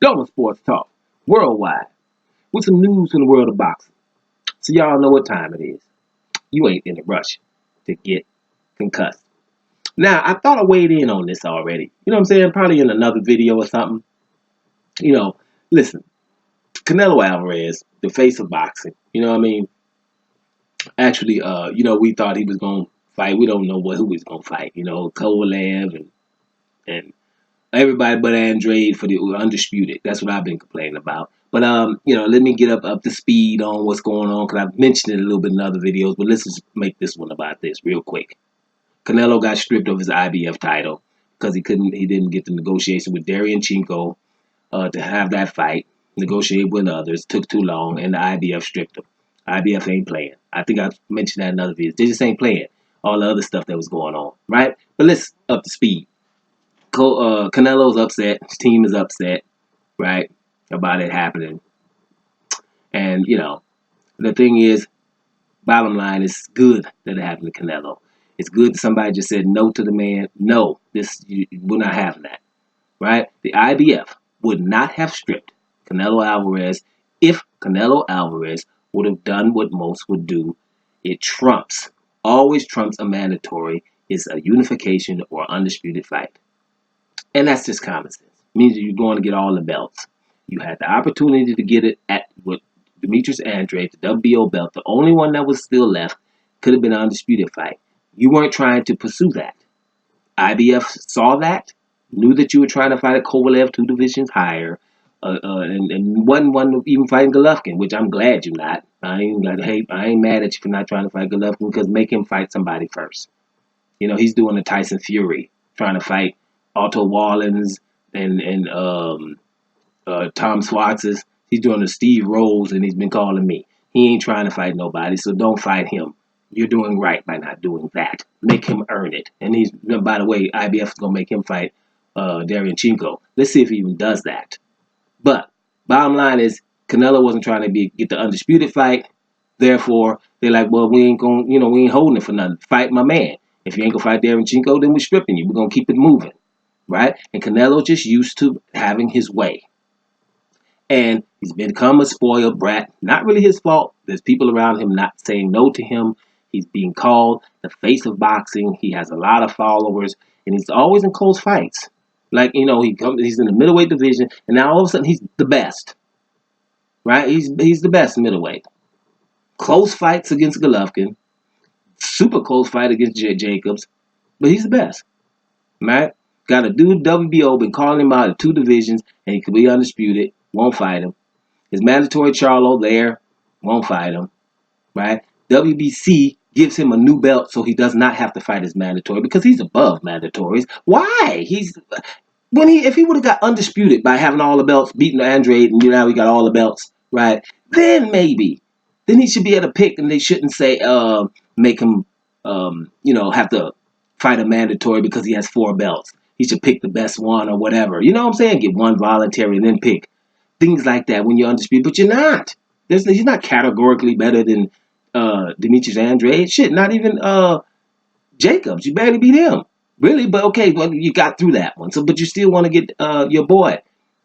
Double Sports Talk, worldwide, with some news from the world of boxing. So y'all know what time it is. You ain't in a rush to get concussed. Now, I thought I weighed in on this already. You know what I'm saying? Probably in another video or something. Listen, Canelo Alvarez, the face of boxing. You know what I mean? Actually, we thought he was going to fight. We don't know who he's going to fight. Kovalev and everybody but Andrade for the undisputed. That's what I've been complaining about. But let me get up to speed on what's going on, because I've mentioned it a little bit in other videos. But let's just make this one about this real quick. Canelo got stripped of his IBF title because he didn't get the negotiation with Chinko to have that fight. Negotiate with others, took too long, and the IBF stripped him. IBF ain't playing. I think I mentioned that in other videos. They just ain't playing all the other stuff that was going on, right? But let's up to speed. Canelo's upset. His team is upset, right, about it happening. And, the thing is, bottom line, it's good that it happened to Canelo. It's good that somebody just said no to the man. No, we're not having that, right? The IBF would not have stripped Canelo Alvarez if Canelo Alvarez would have done what most would do. It always trumps a mandatory. It's a unification or undisputed fight. And that's just common sense. It means that you're going to get all the belts. You had the opportunity to get it with Demetrius Andrade, the WBO belt. The only one that was still left could have been an undisputed fight. You weren't trying to pursue that. IBF saw that, knew that you were trying to fight a Kovalev 2 divisions higher, and wasn't even fighting Golovkin, which I'm glad you're not. I ain't mad at you for not trying to fight Golovkin, because make him fight somebody first. He's doing the Tyson Fury, trying to fight Otto Wallins and Tom Swartz's. He's doing the Steve Rose, and he's been calling me. He ain't trying to fight nobody, so don't fight him. You're doing right by not doing that. Make him earn it. And by the way, IBF is going to make him fight Chinko. Let's see if he even does that. But bottom line is, Canelo wasn't trying to get the undisputed fight. Therefore, they're like, well, we ain't holding it for nothing. Fight my man. If you ain't gonna fight Chinko, then we're stripping you. We're gonna keep it moving, right? And Canelo just used to having his way. And he's become a spoiled brat. Not really his fault. There's people around him not saying no to him. He's being called the face of boxing. He has a lot of followers, and he's always in close fights. Like, he's in the middleweight division, and now all of a sudden he's the best, right? He's the best middleweight. Close fights against Golovkin, super close fight against Jacobs, but he's the best, right? Got a dude WBO, been calling him out of 2 divisions, and he could be undisputed. Won't fight him. His mandatory Charlo there, won't fight him, right? WBC gives him a new belt so he does not have to fight his mandatory, because he's above mandatories. Why? If he would have got undisputed by having all the belts, beating Andrade, and now he got all the belts, right? Then maybe. Then he should be able to pick, and they shouldn't say make him have to fight a mandatory because he has 4 belts. He should pick the best one or whatever. You know what I'm saying? Get one voluntary and then pick. Things like that when you're undisputed, but you're not. He's not categorically better than Demetrius Andrade. Shit, not even Jacobs. You barely beat him. Really? But okay, well, you got through that one. But you still want to get your boy,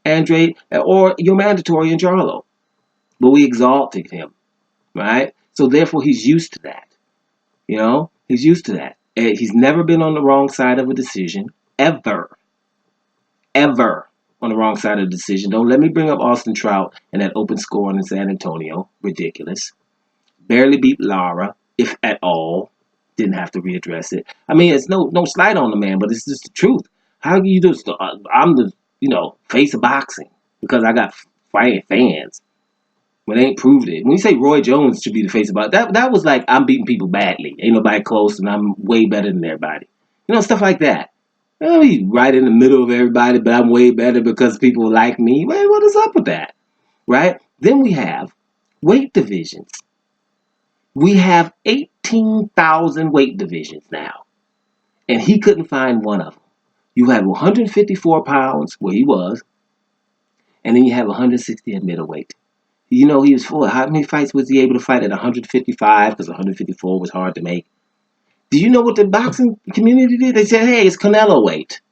Andrade, or your mandatory in Charlo. But we exalted him, right? So therefore, he's used to that. He's used to that. And he's never been on the wrong side of a decision, ever. Ever on the wrong side of the decision. Don't let me bring up Austin Trout and that open scoring in San Antonio. Ridiculous. Barely beat Lara, if at all. Didn't have to readdress it. I mean, it's no slight on the man, but it's just the truth. How can you do this? I'm the face of boxing because I got fighting fans. When they ain't proved it. When you say Roy Jones should be the face of boxing, that was like, I'm beating people badly. Ain't nobody close, and I'm way better than everybody. Stuff like that. He's right in the middle of everybody, but I'm way better because people like me. Well, what is up with that? Right? Then we have weight divisions. We have 18,000 weight divisions now. And he couldn't find one of them. You have 154 pounds, where he was, and then you have 160 at middleweight. He was full. How many fights was he able to fight at 155? Because 154 was hard to make. Do you know what the boxing community did? They said, hey, it's Canelo weight.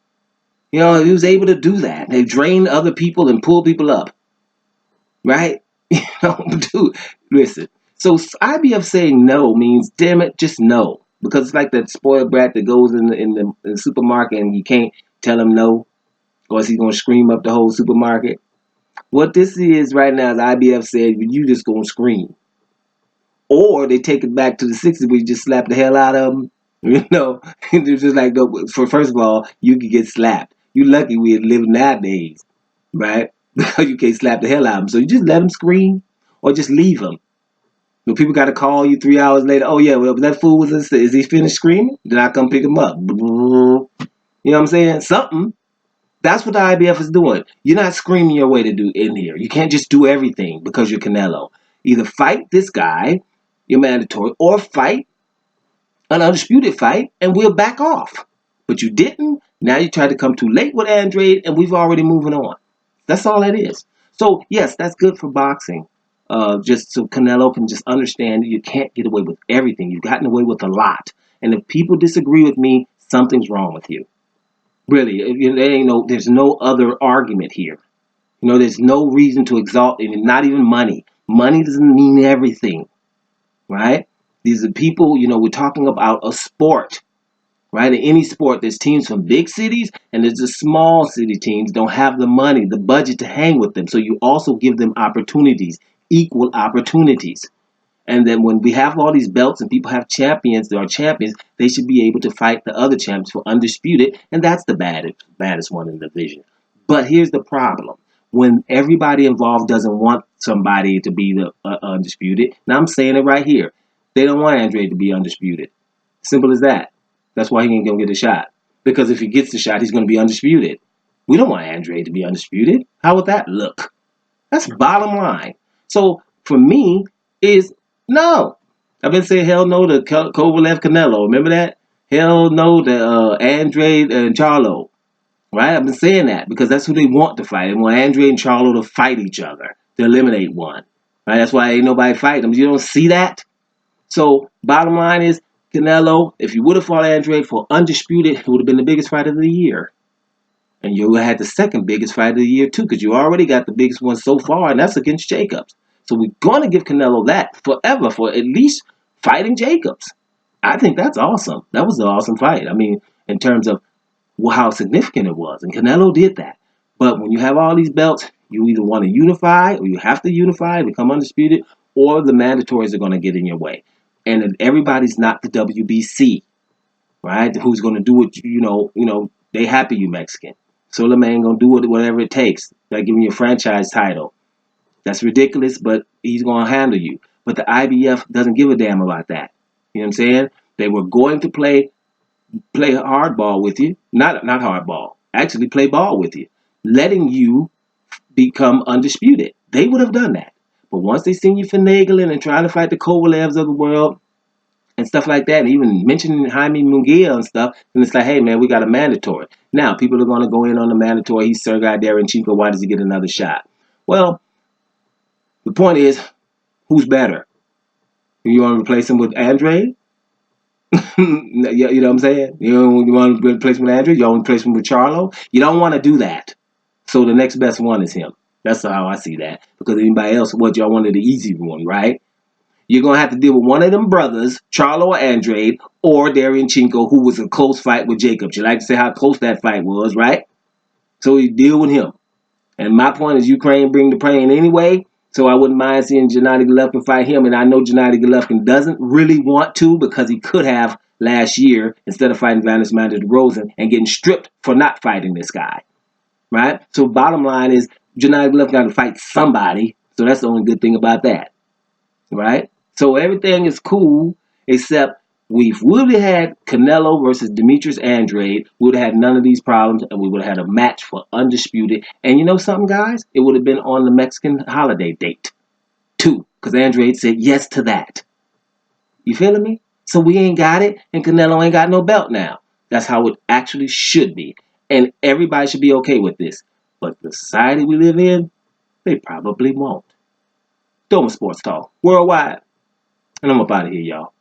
You know, he was able to do that. They drain other people and pull people up, right? You know, dude, listen. So IBF saying no means, damn it, just no. Because it's like that spoiled brat that goes in the supermarket and you can't tell him no, or is he going to scream up the whole supermarket? What this is right now is IBF said, you just going to scream. Or they take it back to the 60s where you just slap the hell out of them. You know, it's just like, for first of all, you could get slapped. You lucky we live nowadays, right? Because you can't slap the hell out of them. So you just let them scream or just leave them. When people got to call you 3 hours later, oh yeah, well, that fool was, is he finished screaming? Then I come pick him up. You know what I'm saying? Something. That's what the IBF is doing. You're not screaming your way to do in here. You can't just do everything because you're Canelo. Either fight this guy, you're mandatory, or fight an undisputed fight and we'll back off. But you didn't. Now you tried to come too late with Andrade and we've already moving on. That's all that is. So yes, that's good for boxing. Just so Canelo can just understand that you can't get away with everything. You've gotten away with a lot. And if people disagree with me, something's wrong with you. Really, there's no other argument here. You know, there's no reason to exalt, and not even money. Money doesn't mean everything, right? These are people, we're talking about a sport, right? In any sport, there's teams from big cities and there's the small city teams don't have the money, the budget to hang with them. So you also give them opportunities, equal opportunities. And then when we have all these belts and people have champions, there are champions, they should be able to fight the other champions for undisputed. And that's the baddest one in the division. But here's the problem. When everybody involved doesn't want somebody to be the undisputed, now I'm saying it right here. They don't want Andre to be undisputed. Simple as that. That's why he ain't going to get a shot. Because if he gets the shot, he's going to be undisputed. We don't want Andre to be undisputed. How would that look? That's bottom line. So for me, is no. I've been saying hell no to Kovalev Canelo. Remember that? Hell no to Andre and Charlo. Right? I've been saying that because that's who they want to fight. They want Andre and Charlo to fight each other, to eliminate one. Right? That's why ain't nobody fighting them. You don't see that? So bottom line is, Canelo, if you would have fought Andre for undisputed, it would have been the biggest fight of the year. And you had the second biggest fight of the year too, because you already got the biggest one so far, and that's against Jacobs. So we're going to give Canelo that forever for at least fighting Jacobs. I think that's awesome. That was an awesome fight. I mean, in terms of how significant it was. And Canelo did that. But when you have all these belts, you either want to unify or you have to unify, become undisputed, or the mandatories are going to get in your way. And everybody's not the WBC, right? Who's going to do it, they happy you Mexican. So the man going to do it whatever it takes. They're giving you a franchise title. That's ridiculous, but he's going to handle you. But the IBF doesn't give a damn about that. You know what I'm saying? They were going to play hardball with you. Not hardball. Actually play ball with you. Letting you become undisputed. They would have done that. But once they seen you finagling and trying to fight the Kovalevs of the world and stuff like that, and even mentioning Jaime Munguia and stuff, then it's like, hey, man, we got a mandatory. Now, people are going to go in on the mandatory. He's Sergei Derenchenko. Why does he get another shot? Well, the point is, who's better? You want to replace him with Andre? You know what I'm saying? You want to replace him with Andre? You want to replace him with Charlo? You don't want to do that. So the next best one is him. That's how I see that. Because anybody else, what y'all wanted the easy one, right? You're going to have to deal with one of them brothers, Charlo or Andrade, or Derenchenko, who was a close fight with Jacobs. You like to say how close that fight was, right? So you deal with him. And my point is Ukraine bring the pain anyway, so I wouldn't mind seeing Gennady Golovkin fight him. And I know Gennady Golovkin doesn't really want to because he could have last year instead of fighting Vanis Rosen and getting stripped for not fighting this guy, right? So bottom line is Gennady Golovkin got to fight somebody, so that's the only good thing about that, right? So everything is cool except we've really had Canelo versus Demetrius Andrade. We would have had none of these problems, and we would have had a match for undisputed. And you know something, guys? It would have been on the Mexican holiday date, too, because Andrade said yes to that. You feeling me? So we ain't got it, and Canelo ain't got no belt now. That's how it actually should be. And everybody should be okay with this. But the society we live in, they probably won't. Doma Sports Talk, worldwide. And I'm up out of here, y'all.